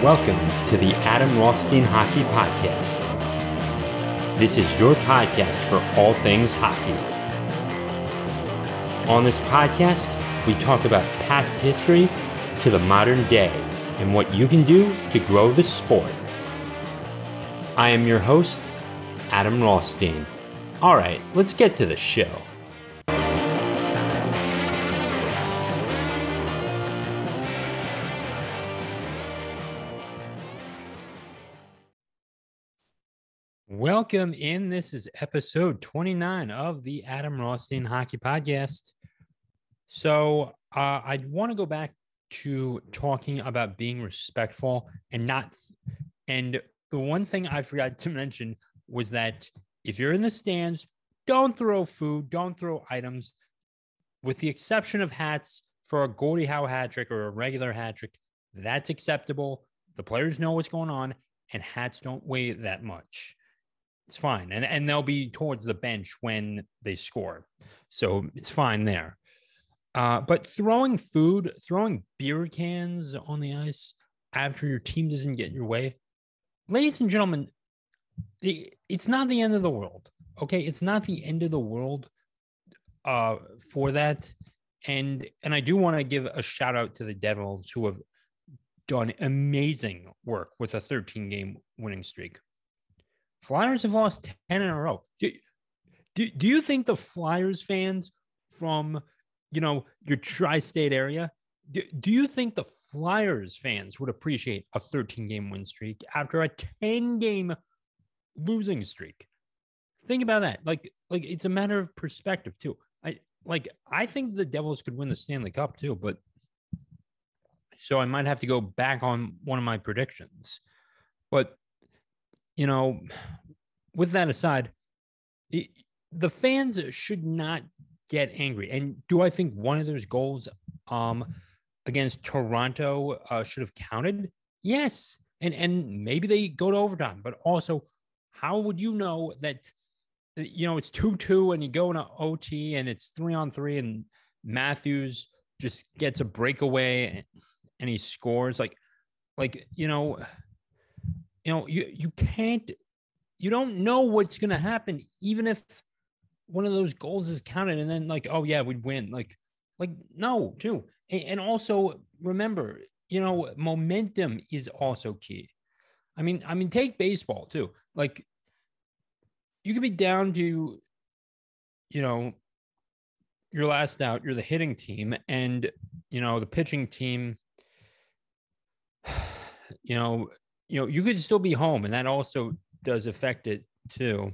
Welcome to the Adam Rothstein Hockey Podcast. This is your podcast for all things hockey. On this podcast, we talk about past history to the modern day and what you can do to grow the sport. I am your host, Adam Rothstein. All right, let's get to the show. Welcome in. This is episode 29 of the Adam Rothstein Hockey Podcast. So I want to go back to talking about being respectful and the one thing I forgot to mention was that if you're in the stands, don't throw food, don't throw items, with the exception of hats for a Gordie Howe hat trick or a regular hat trick. That's acceptable. The players know what's going on, and hats don't weigh that much. It's fine. And they'll be towards the bench when they score. So it's fine there. But throwing food, throwing beer cans on the ice after your team doesn't get your way, ladies and gentlemen, it's not the end of the world. Okay, it's not the end of the world for that. And I do want to give a shout out to the Devils, who have done amazing work with a 13-game winning streak. Flyers have lost 10 in a row. Do you think the Flyers fans from, your tri-state area, do you think the Flyers fans would appreciate a 13-game win streak after a 10-game losing streak? Think about that. Like it's a matter of perspective too. I think the Devils could win the Stanley Cup too, but so I might have to go back on one of my predictions. But with that aside, the fans should not get angry. And do I think one of those goals against Toronto should have counted? Yes. And maybe they go to overtime. But also, how would you know that, it's 2-2 and you go into OT and it's 3-on-3 and Matthews just gets a breakaway and he scores? You don't know what's going to happen, even if one of those goals is counted and then we'd win. No, too. And also remember, momentum is also key. I mean, take baseball too. You could be down to, your last out, you're the hitting team, and, the pitching team, you could still be home, and that also does affect it too.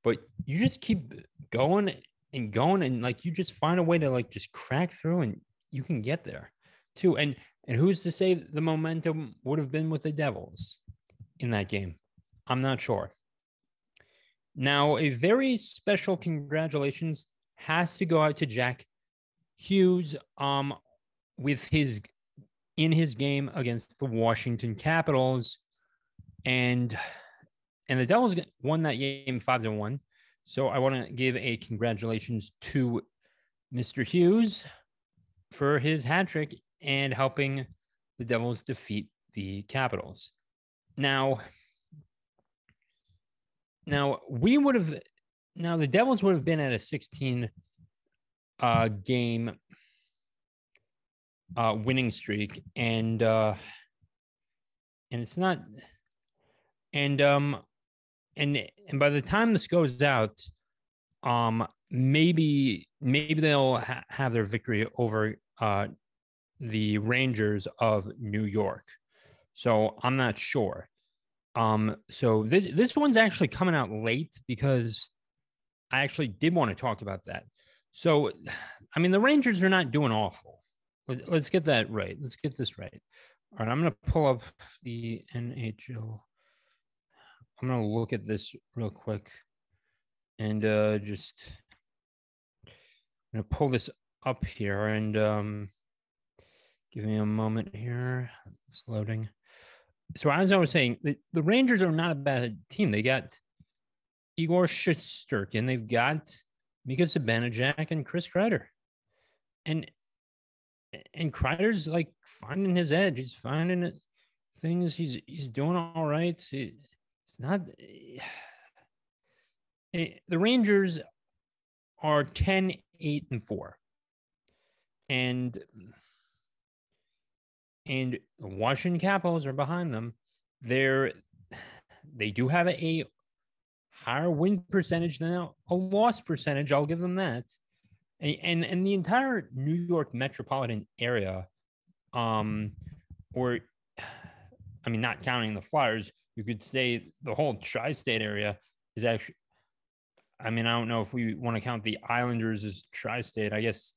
But you just keep going and going, and you just find a way to just crack through, and you can get there too. And who's to say the momentum would have been with the Devils in that game? I'm not sure. Now, a very special congratulations has to go out to Jack Hughes with in his game against the Washington Capitals. And the Devils won that game 5-1. So I want to give a congratulations to Mr. Hughes for his hat trick and helping the Devils defeat the Capitals. Now the Devils would have been at a 16 game winning streak, and it's not, and by the time this goes out, maybe they'll have their victory over the Rangers of New York. So I'm not sure. So this one's actually coming out late because I actually did want to talk about that. So, the Rangers are not doing awful. Let's get that right. Let's get this right. All right, I'm going to pull up the NHL. I'm going to look at this real quick and just I'm going to pull this up here and give me a moment here. It's loading. So as I was saying, the Rangers are not a bad team. They got Igor Shesterkin. They've got Mika Zibanejad and Chris Kreider. And Kreider's finding his edge. He's finding things. He's doing all right. It's not. The Rangers are 10, 8, and 4. And the Washington Capitals are behind them. They do have a higher win percentage than a loss percentage. I'll give them that. And the entire New York metropolitan area, or I mean, not counting the Flyers, you could say the whole tri-state area is actually. I mean, I don't know if we want to count the Islanders as tri-state. I guess.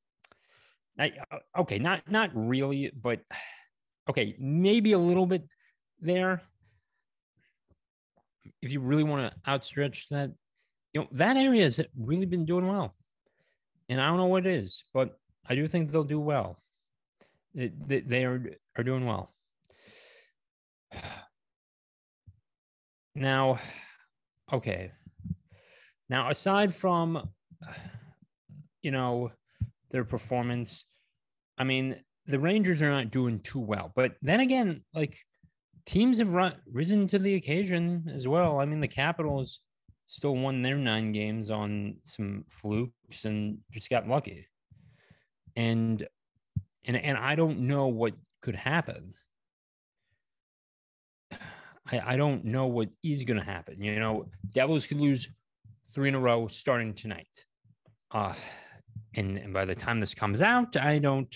Okay, not really, but okay, maybe a little bit there. If you really want to outstretch that, that area has really been doing well. And I don't know what it is, but I do think they'll do well. They are doing well. Now, okay. Now, aside from, their performance, I mean, the Rangers are not doing too well. But then again, like, teams have risen to the occasion as well. I mean, the Capitals still won their 9 games on some flukes and just got lucky. And I don't know what could happen. I don't know what is going to happen. Devils could lose 3 in a row starting tonight. And by the time this comes out, I don't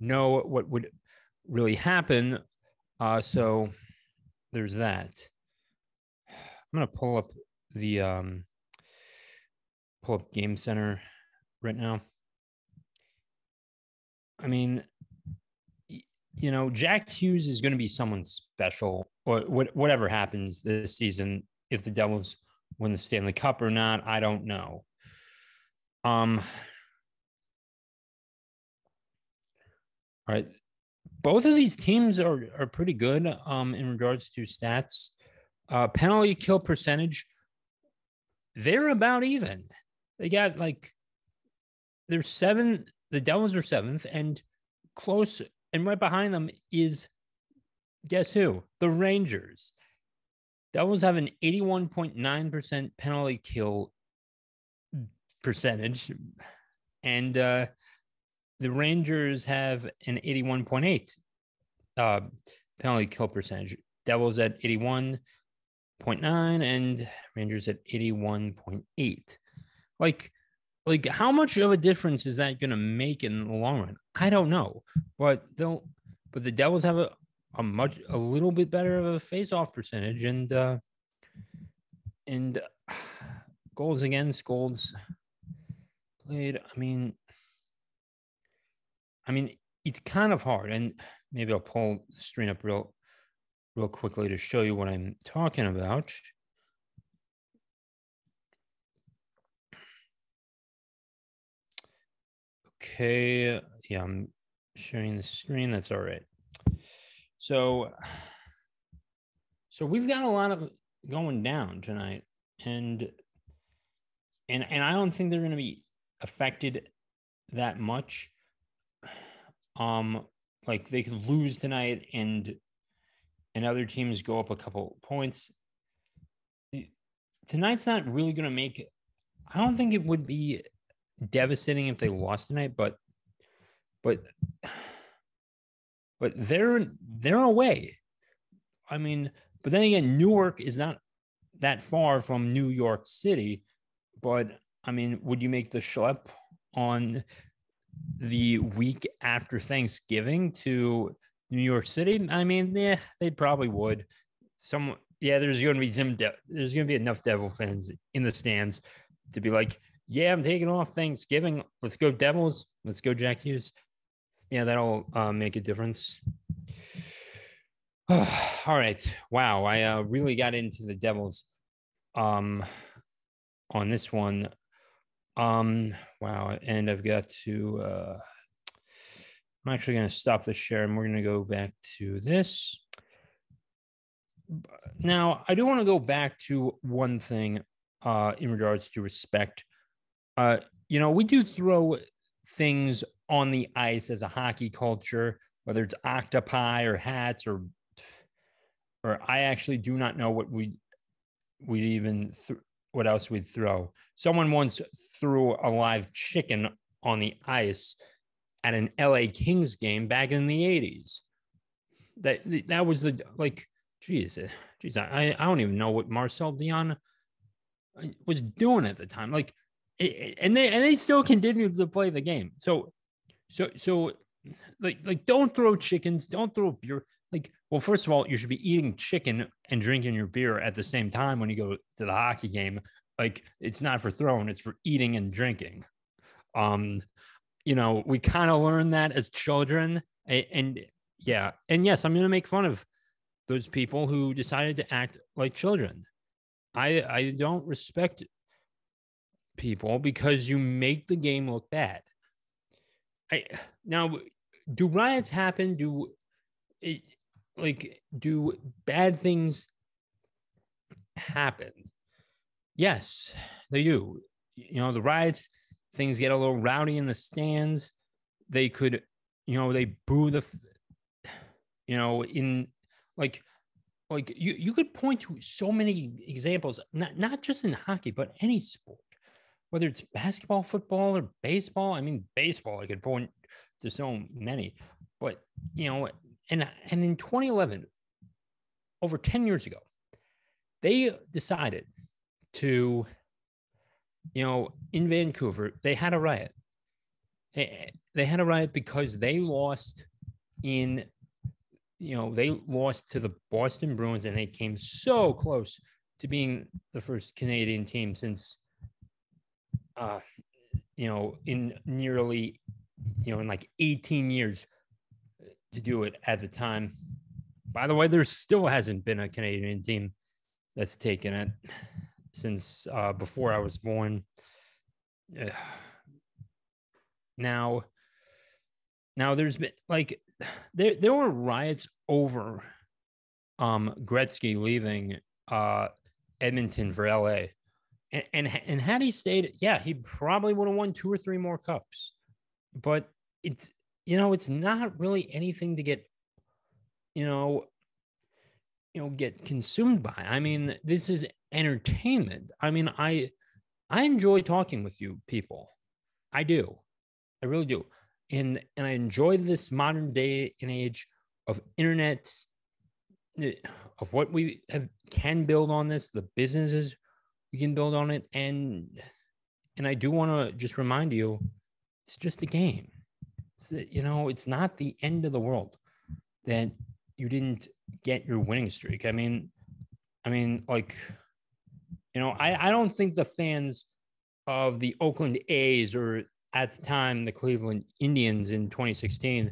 know what would really happen. So there's that. I'm going to pull up Game Center right now. I mean, Jack Hughes is going to be someone special, or whatever happens this season. If the Devils win the Stanley Cup or not, I don't know. All right. Both of these teams are pretty good in regards to stats. Penalty kill percentage, they're about even. They got they're 7. The Devils are 7th, and close, and right behind them is, guess who? The Rangers. Devils have an 81.9% penalty kill percentage, and the Rangers have an 81.8 penalty kill percentage. Devils at 81.9 and Rangers at 81.8. Like how much of a difference is that going to make in the long run? I don't know, but the Devils have a little bit better of a face-off percentage, and goals against, goals played. I mean, it's kind of hard, and maybe I'll pull the screen up real quickly to show you what I'm talking about. Okay, yeah, I'm sharing the screen. That's all right. So we've got a lot of going down tonight, and I don't think they're going to be affected that much. Like they could lose tonight, and other teams go up a couple points. Tonight's not really going to make it. I don't think it would be devastating if they lost tonight, but they're away. I mean, but then again, Newark is not that far from New York City. But I mean, would you make the schlep on the week after Thanksgiving to New York City? I mean, yeah, they probably would. There's going to be enough Devil fans in the stands to be like, yeah, I'm taking off Thanksgiving. Let's go Devils. Let's go Jack Hughes. Yeah, that'll make a difference. All right. Wow. I really got into the Devils on this one. Wow. And I've got to I'm actually going to stop the share, and we're going to go back to this. Now, I do want to go back to one thing in regards to respect. We do throw things on the ice as a hockey culture, whether it's octopi or hats or or I actually do not know what we'd even what else we'd throw. Someone once threw a live chicken on the ice at an LA Kings game back in the 80s. That was the like, geez, I don't even know what Marcel Dion was doing at the time. Like, and they still continued to play the game. So like don't throw chickens, don't throw beer. Like, well, first of all, you should be eating chicken and drinking your beer at the same time when you go to the hockey game. Like, it's not for throwing, it's for eating and drinking. Um, we kind of learned that as children. And yeah, and yes, I'm gonna make fun of those people who decided to act like children. I don't respect people because you make the game look bad. Now, do riots happen? Do bad things happen? Yes, they do. The riots, things get a little rowdy in the stands. They could, they boo in like you could point to so many examples, not just in hockey, but any sport, whether it's basketball, football, or baseball. I mean, baseball, I could point to so many, but and in 2011, over 10 years ago, they decided to, in Vancouver, they had a riot. They had a riot because they lost they lost to the Boston Bruins, and they came so close to being the first Canadian team since, in nearly, in like 18 years to do it at the time. By the way, there still hasn't been a Canadian team that's taken it since before I was born. Now there's been like there were riots over Gretzky leaving Edmonton for LA. And had he stayed, yeah, he probably would have won 2 or 3 more cups. But it's not really anything to get get consumed by. I mean, this is entertainment. I mean, I enjoy talking with you people. I do. I really do. And I enjoy this modern day and age of internet, of what we can build on this, the businesses we can build on it. And I do want to just remind you, it's just a game. It's not the end of the world that you didn't get your winning streak. I mean, like, I don't think the fans of the Oakland A's, or at the time the Cleveland Indians in 2016,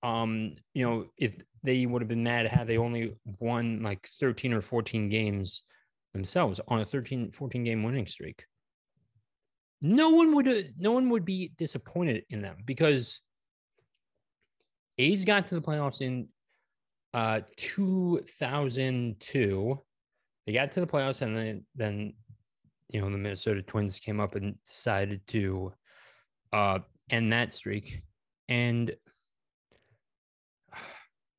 if they would have been mad had they only won like 13 or 14 games themselves on a 14 game winning streak. No one would be disappointed in them, because A's got to the playoffs in 2002. They got to the playoffs, and then the Minnesota Twins came up and decided to end that streak. And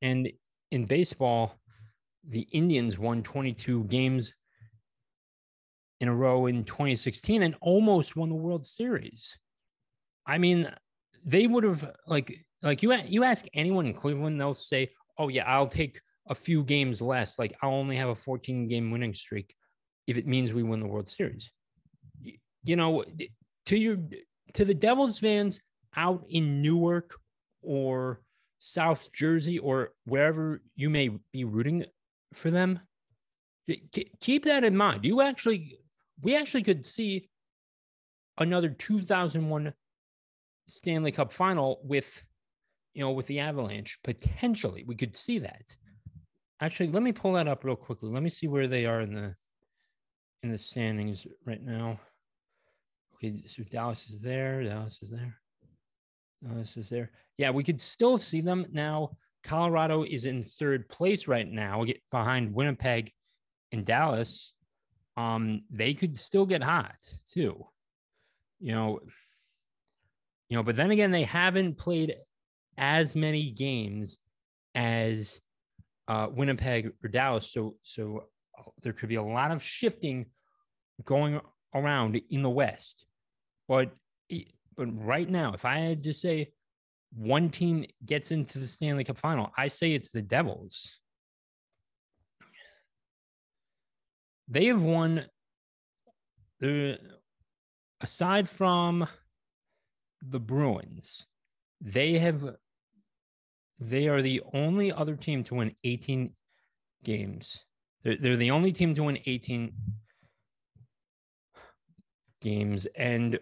in baseball, the Indians won 22 games in a row in 2016 and almost won the World Series. I mean, they would have like you ask anyone in Cleveland, they'll say, "Oh yeah, I'll take a few games less. Like, I'll only have a 14 game winning streak if it means we win the World Series." To the Devils fans out in Newark or South Jersey or wherever you may be rooting for them, keep that in mind. We actually could see another 2001 Stanley Cup final with the Avalanche. Potentially, we could see that. Actually, let me pull that up real quickly. Let me see where they are in the standings right now. Okay, so Dallas is there. Yeah, we could still see them now. Colorado is in 3rd place right now, behind Winnipeg and Dallas. They could still get hot too. But then again, they haven't played as many games as Winnipeg or Dallas. So there could be a lot of shifting going around in the West. But but right now, if I had to say one team gets into the Stanley Cup final, I say it's the Devils. They have won the aside from the Bruins, they have they are the only other team to win 18 games. They're the only team to win 18 games, and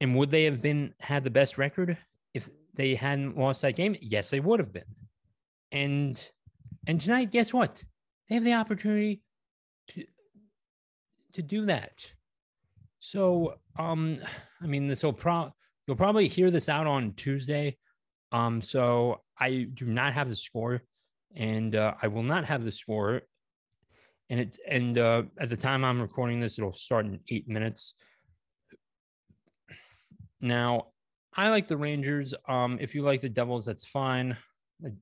would they have been had the best record if they hadn't lost that game? Yes, they would have been. And and tonight, guess what? They have the opportunity to to do that. So, I mean, you'll probably hear this out on Tuesday. So I do not have the score, and I will not have the score. And at the time I'm recording this, it'll start in 8 minutes. Now, I like the Rangers. If you like the Devils, that's fine. I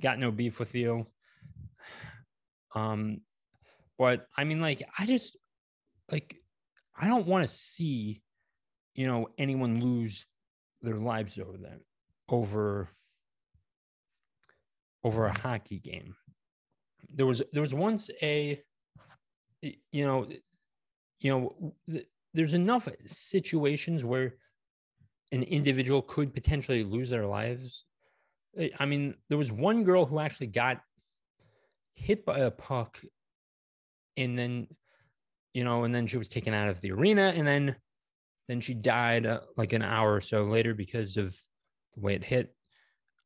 got no beef with you. Um, but I mean, like, like I don't want to see, anyone lose their lives over over a hockey game. There was once you know there's enough situations where an individual could potentially lose their lives. I mean, there was one girl who actually got hit by a puck, and then and then she was taken out of the arena, and then she died like an hour or so later because of the way it hit.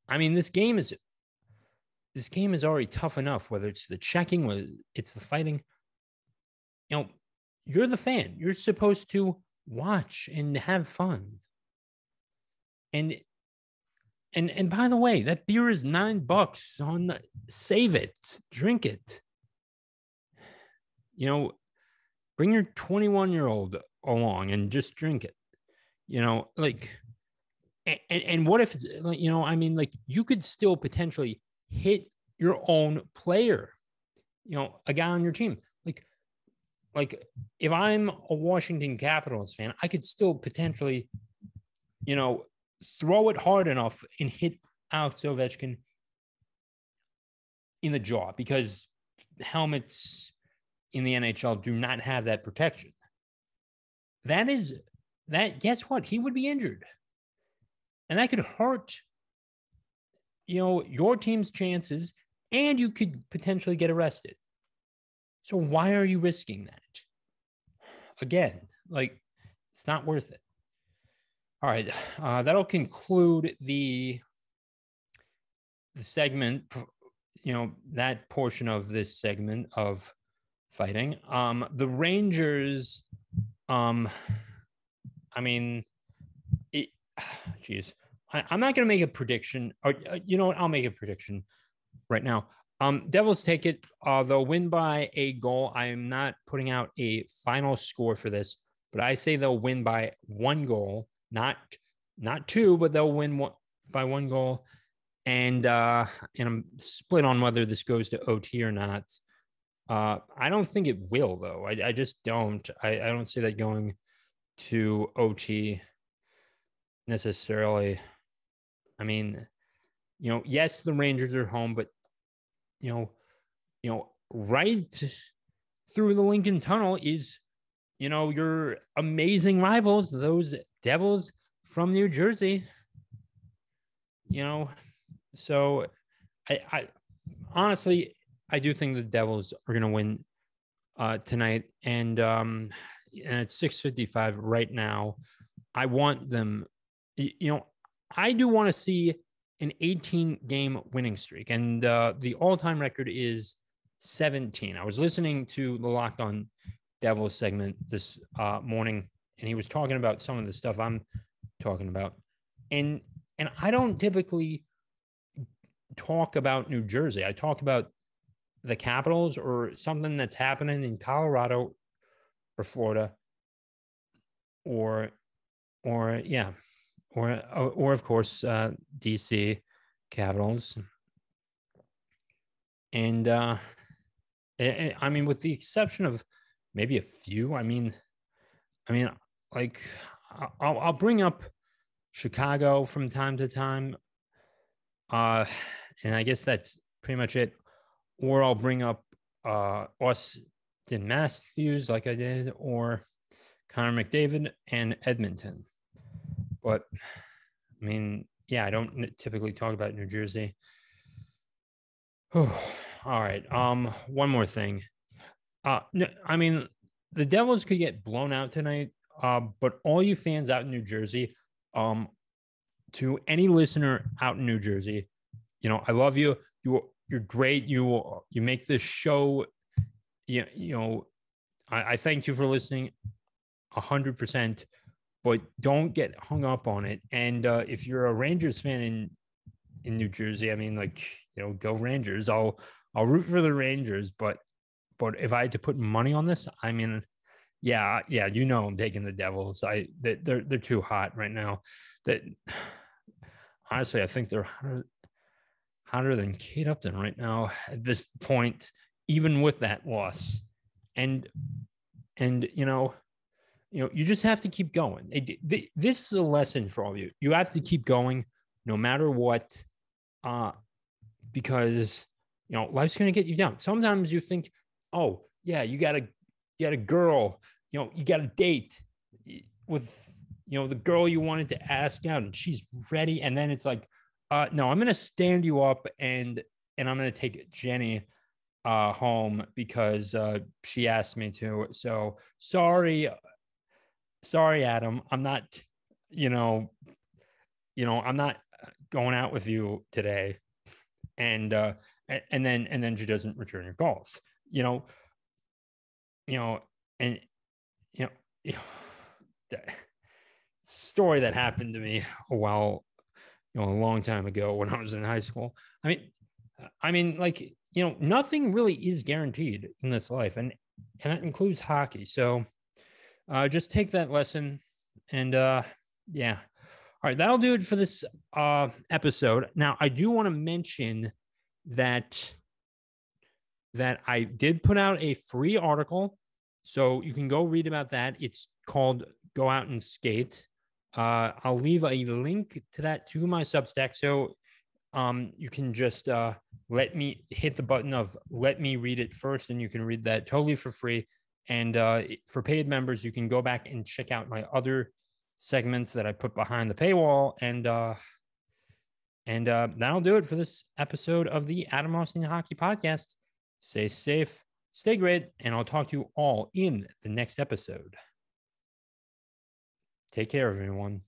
I mean, this game is already tough enough, whether it's the checking, whether it's the fighting. You're the fan. You're supposed to watch and have fun. And and by the way, that beer is $9 on save it, drink it. Bring your 21-year-old along and just drink it. Like and what if it's I mean, like, you could still potentially hit your own player, a guy on your team. Like if I'm a Washington Capitals fan, I could still potentially, throw it hard enough and hit Alex Ovechkin in the jaw, because helmets in the NHL do not have that protection. Guess what? He would be injured. And that could hurt, your team's chances, and you could potentially get arrested. So why are you risking that? Again, like, it's not worth it. All right, that'll conclude the segment, that portion of this segment of fighting. The Rangers, I mean, geez, I'm not going to make a prediction. Or you know what? I'll make a prediction right now. Devils take it. They'll win by a goal. I am not putting out a final score for this, but I say they'll win by one goal, not two, but they'll win by one goal. And I'm split on whether this goes to OT or not. I don't think it will, though. I just don't. I don't see that going to OT necessarily. I mean, yes, the Rangers are home, but right through the Lincoln Tunnel is, your amazing rivals, those Devils from New Jersey. So I honestly, I do think the Devils are going to win tonight, and it's 6:55 right now. I want them. I do want to see an 18-game winning streak, and the all-time record is 17. I was listening to the Locked On Devils segment this morning, and he was talking about some of the stuff I'm talking about, and I don't typically talk about New Jersey. I talk about the Capitals or something that's happening in Colorado or Florida, or yeah, or of course DC Capitals. And I mean, with the exception of maybe a few, I mean, like I'll bring up Chicago from time to time, and I guess that's pretty much it. Or I'll bring up Austin Matthews, like I did, or Connor McDavid and Edmonton. But I mean, yeah, I don't typically talk about New Jersey. All right. One more thing. I mean, the Devils could get blown out tonight. But all you fans out in New Jersey, um, to any listener out in New Jersey, I love you. You're great. You make this show. I thank you for listening 100%. But don't get hung up on it. And if you're a Rangers fan in New Jersey, I mean, like, go Rangers. I'll root for the Rangers, but if I had to put money on this, I mean, yeah, I'm taking the Devils. They're too hot right now. That honestly, I think they're hotter than Kate Upton right now at this point, even with that loss. And you just have to keep going. This is a lesson for all of you. You have to keep going no matter what, because life's going to get you down. Sometimes you think, oh yeah, you got a girl, you got a date with the girl you wanted to ask out, and she's ready, and then it's like, no, I'm going to stand you up, and I'm going to take Jenny home because she asked me to. So sorry, Adam, I'm not, I'm not going out with you today. And then she doesn't return your calls, and that story that happened to me a long time ago when I was in high school. Like, nothing really is guaranteed in this life, and that includes hockey. So just take that lesson, and yeah. All right, that'll do it for this episode. Now, I do want to mention that I did put out a free article, so you can go read about that. It's called "Go Out and Skate." I'll leave a link to that to my Substack, so you can just let me hit the button of let me read it first, and you can read that totally for free. And for paid members, you can go back and check out my other segments that I put behind the paywall. And that'll do it for this episode of the Adam Rothstein Hockey Podcast. Stay safe, stay great, and I'll talk to you all in the next episode. Take care, everyone.